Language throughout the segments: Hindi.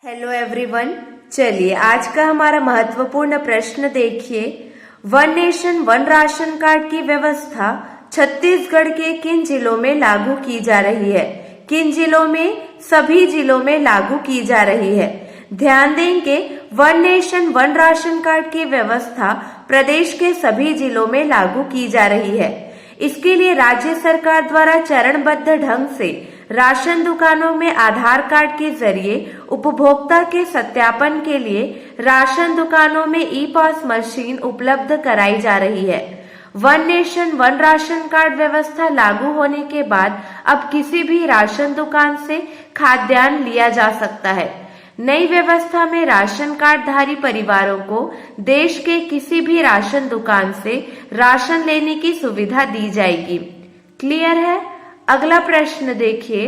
हेलो एवरीवन, चलिए आज का हमारा महत्वपूर्ण प्रश्न देखिए। One nation one ration card की व्यवस्था छत्तीसगढ़ के किन जिलों में लागू की जा रही है? किन जिलों में? सभी जिलों में लागू की जा रही है। ध्यान देंगे, one nation one ration card की व्यवस्था प्रदेश के सभी जिलों में लागू की जा रही है। इसके लिए राज्य सरकार द्वारा चरणबद्ध ढंग से राशन दुकानों में आधार कार्ड के जरिए उपभोक्ता के सत्यापन के लिए राशन दुकानों में ई पास मशीन उपलब्ध कराई जा रही है। One nation one ration card व्यवस्था लागू होने के बाद अब किसी भी राशन दुकान से खाद्यान्न लिया जा सकता है। नई व्यवस्था में राशन कार्ड धारी परिवारों को देश के किसी भी राशन दुकान से राशन लेने की सुविधा दी जाएगी। क्लियर है? अगला प्रश्न देखिए।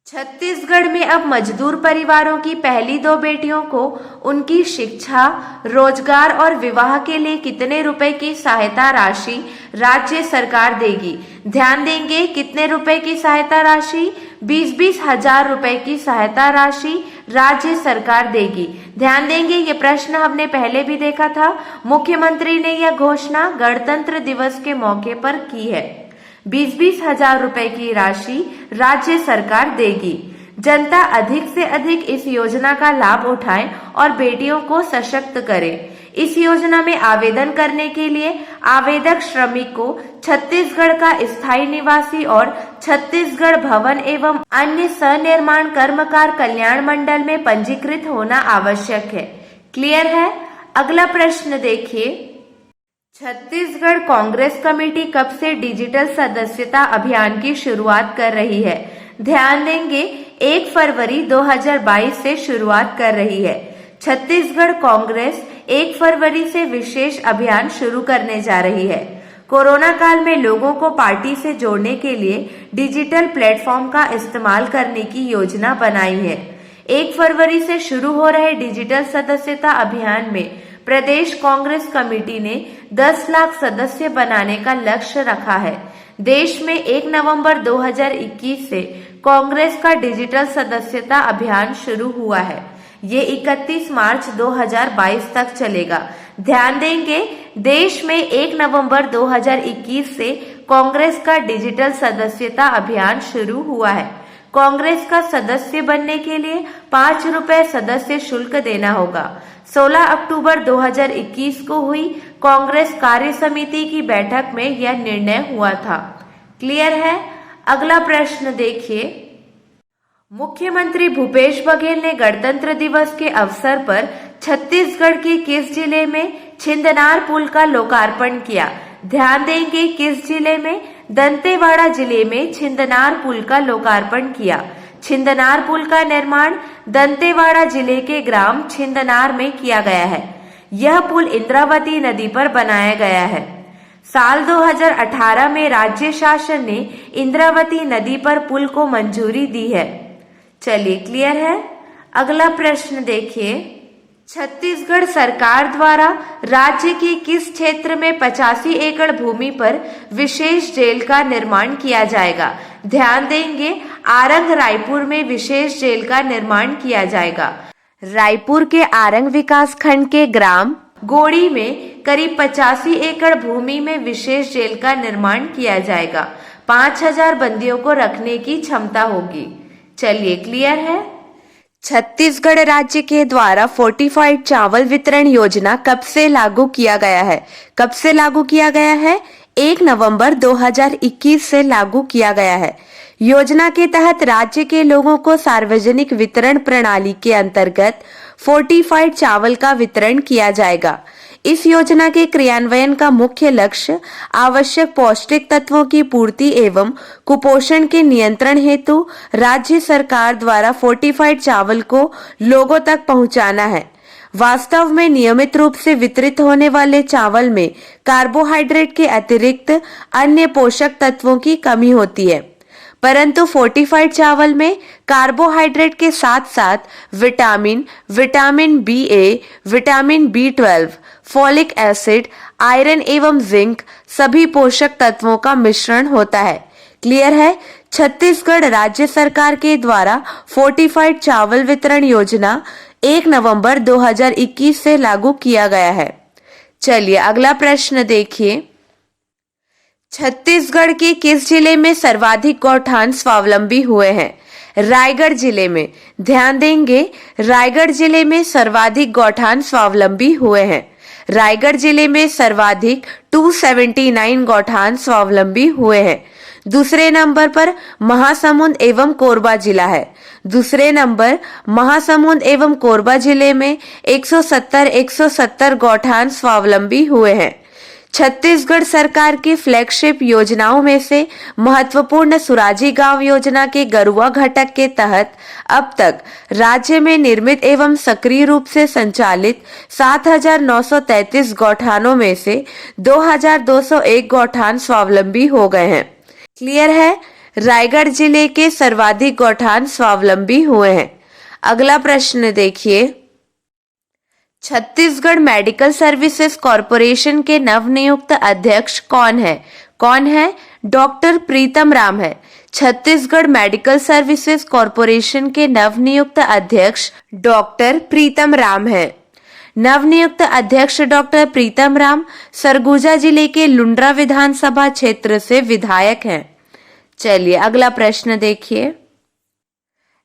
छत्तीसगढ़ में अब मजदूर परिवारों की पहली 2 बेटियों को उनकी शिक्षा, रोजगार और विवाह के लिए कितने रुपए की सहायता राशि राज्य सरकार देगी? ध्यान देंगे, कितने रुपए की सहायता राशि? 20-20 हजार रुपए की सहायता राशि राज्य सरकार देगी। ध्यान देंगे, ये प्रश्न हमने पहले भी देखा था। मुख्यमंत्री ने यह घोषणा गणतंत्र दिवस के मौके पर की है। 20-20 हजार रुपए की राशि राज्य सरकार देगी। जनता अधिक से अधिक इस योजना का लाभ उठाए और बेटियों को सशक्त करे। इस योजना में आवेदन करने के लिए आवेदक श्रमिक को छत्तीसगढ़ का स्थायी निवासी और छत्तीसगढ़ भवन एवं अन्य सनिर्माण कर्मकार कल्याण मंडल में पंजीकृत होना आवश्यक है। क्लियर है? अगला प्रश्न देखिए। छत्तीसगढ़ कांग्रेस कमेटी कब से डिजिटल सदस्यता अभियान की शुरुआत कर रही है? ध्यान देंगे, 1 फरवरी 2022 से शुरुआत कर रही है। छत्तीसगढ़ कांग्रेस 1 फरवरी से विशेष अभियान शुरू करने जा रही है। कोरोना काल में लोगों को पार्टी से जोड़ने के लिए डिजिटल प्लेटफॉर्म का इस्तेमाल करने की योजना बनाई है। 1 फरवरी से शुरू हो रहे डिजिटल सदस्यता अभियान में प्रदेश कांग्रेस कमेटी ने 10 लाख सदस्य बनाने का लक्ष्य रखा है। देश में 1 नवंबर 2021 से कांग्रेस का डिजिटल सदस्यता अभियान शुरू हुआ है। ये 31 मार्च 2022 तक चलेगा। ध्यान देंगे, देश में 1 नवंबर 2021 से कांग्रेस का डिजिटल सदस्यता अभियान शुरू हुआ है। कांग्रेस का सदस्य बनने के लिए 5 रुपए सदस्य शुल्क देना होगा। 16 अक्टूबर 2021 को हुई कांग्रेस कार्य समिति की बैठक में यह निर्णय हुआ था। क्लियर है? अगला प्रश्न देखिए। मुख्यमंत्री भूपेश बघेल ने गणतंत्र दिवस के अवसर पर छत्तीसगढ़ के किस जिले में छिंदनार पुल का लोकार्पण किया? ध्यान देंगे, किस जिले में? दंतेवाड़ा जिले में छिंदनार पुल का लोकार्पण किया। छिंदनार पुल का निर्माण दंतेवाड़ा जिले के ग्राम छिंदनार में किया गया है। यह पुल इंद्रावती नदी पर बनाया गया है। साल 2018 में राज्य शासन ने इंद्रावती नदी पर पुल को मंजूरी दी है। चलिए, क्लियर है? अगला प्रश्न देखिए। छत्तीसगढ़ सरकार द्वारा राज्य के किस क्षेत्र में 85 एकड़ भूमि पर विशेष जेल का निर्माण किया जाएगा? ध्यान देंगे, आरंग रायपुर में विशेष जेल का निर्माण किया जाएगा। रायपुर के आरंग विकास खंड के ग्राम गोड़ी में करीब 85 एकड़ भूमि में विशेष जेल का निर्माण किया जाएगा। 5000 बंदियों को रखने की क्षमता होगी। चलिए, क्लियर है? छत्तीसगढ़ राज्य के द्वारा फोर्टिफाइड चावल वितरण योजना कब से लागू किया गया है? कब से लागू किया गया है? 1 नवंबर 2021 से लागू किया गया है। योजना के तहत राज्य के लोगों को सार्वजनिक वितरण प्रणाली के अंतर्गत फोर्टिफाइड चावल का वितरण किया जाएगा। इस योजना के क्रियान्वयन का मुख्य लक्ष्य आवश्यक पौष्टिक तत्वों की पूर्ति एवं कुपोषण के नियंत्रण हेतु राज्य सरकार द्वारा फोर्टिफाइड चावल को लोगों तक पहुंचाना है। वास्तव में नियमित रूप से वितरित होने वाले चावल में कार्बोहाइड्रेट के अतिरिक्त अन्य पोषक तत्वों की कमी होती है, परंतु फोर्टिफाइड चावल में कार्बोहाइड्रेट के साथ साथ vitamin, vitamin BA, vitamin B12, folic acid, iron एवं जिंक सभी पोषक तत्वों का मिश्रण होता है। क्लियर है? छत्तीसगढ़ राज्य सरकार के द्वारा फोर्टिफाइड चावल वितरण योजना 1 नवंबर 2021 से लागू किया गया है। चलिए अगला प्रश्न देखिए। छत्तीसगढ़ के किस जिले में सर्वाधिक गौठान स्वावलंबी हुए हैं? रायगढ़ जिले में। ध्यान देंगे, रायगढ़ जिले में सर्वाधिक गौठान स्वावलंबी हुए हैं। रायगढ़ जिले में सर्वाधिक 279 गौठान स्वावलंबी हुए हैं। दूसरे नंबर पर महासमुंद एवं कोरबा जिला है। दूसरे नंबर महासमुंद एवं कोरबा जिले में 170 गौठान स्वावलंबी हुए हैं। छत्तीसगढ़ सरकार की फ्लैगशिप योजनाओं में से महत्वपूर्ण सुराजी गांव योजना के गरुआ घटक के तहत अब तक राज्य में निर्मित एवं सक्रिय रूप से संचालित 7,933 गौठानों में से 2,201 गौठान स्वावलंबी हो गए हैं। क्लियर है? रायगढ़ जिले के सर्वाधिक गौठान स्वावलंबी हुए हैं। अगला प्रश्न देखिए। छत्तीसगढ़ मेडिकल सर्विसेज कॉरपोरेशन के नवनियुक्त अध्यक्ष कौन है? कौन है? डॉक्टर प्रीतम राम है। छत्तीसगढ़ मेडिकल सर्विसेज कॉरपोरेशन के नवनियुक्त अध्यक्ष डॉक्टर प्रीतम राम है। नवनियुक्त अध्यक्ष डॉक्टर प्रीतम राम सरगुजा जिले के लुंड्रा विधानसभा क्षेत्र से विधायक हैं। चलिए अगला प्रश्न देखिए।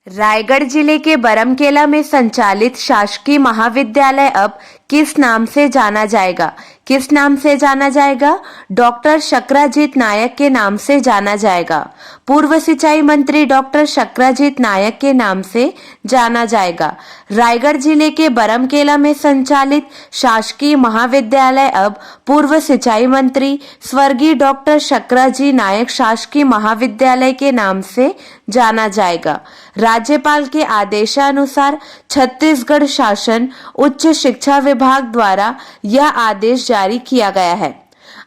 रायगढ़ जिले के बरमकेला में संचालित शासकीय महाविद्यालय अब किस नाम से जाना जाएगा? किस नाम से जाना जाएगा? डॉक्टर शक्राजीत नायक के नाम से जाना जाएगा। पूर्व सिंचाई मंत्री डॉक्टर शक्राजीत नायक के नाम से जाना जाएगा। रायगढ़ जिले के बरमकेला में संचालित शासकीय महाविद्यालय अब पूर्व सिंचाई मंत्री स्वर्गीय डॉक्टर शक्राजी नायक शासकीय महाविद्यालय के नाम से जाना जाएगा। राज्यपाल के आदेशानुसार छत्तीसगढ़ शासन उच्च शिक्षा विभाग द्वारा यह आदेश जारी किया गया है।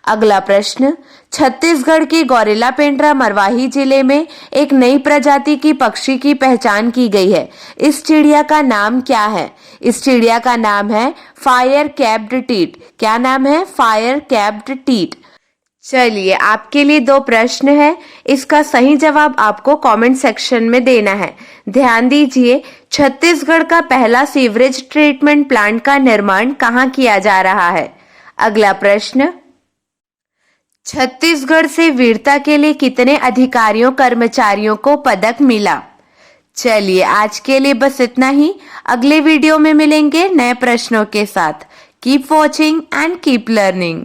अगला प्रश्न। छत्तीसगढ़ के गौरेला पेंड्रा मरवाही जिले में एक नई प्रजाति की पक्षी की पहचान की गई है। इस चिड़िया का नाम क्या है? इस चिड़िया का नाम है फायर कैप्ड टीट। क्या नाम है? Fire capped tit. चलिए आपके लिए 2 प्रश्न है, इसका सही जवाब आपको कमेंट सेक्शन में देना है। ध्यान दीजिए, छत्तीसगढ़ का पहला सीवरेज ट्रीटमेंट प्लांट का निर्माण कहाँ किया जा रहा है? अगला प्रश्न। छत्तीसगढ़ से वीरता के लिए कितने अधिकारियों कर्मचारियों को पदक मिला? चलिए आज के लिए बस इतना ही। अगले वीडियो में मिलेंगे नए प्रश्नों के साथ। Keep watching and keep learning.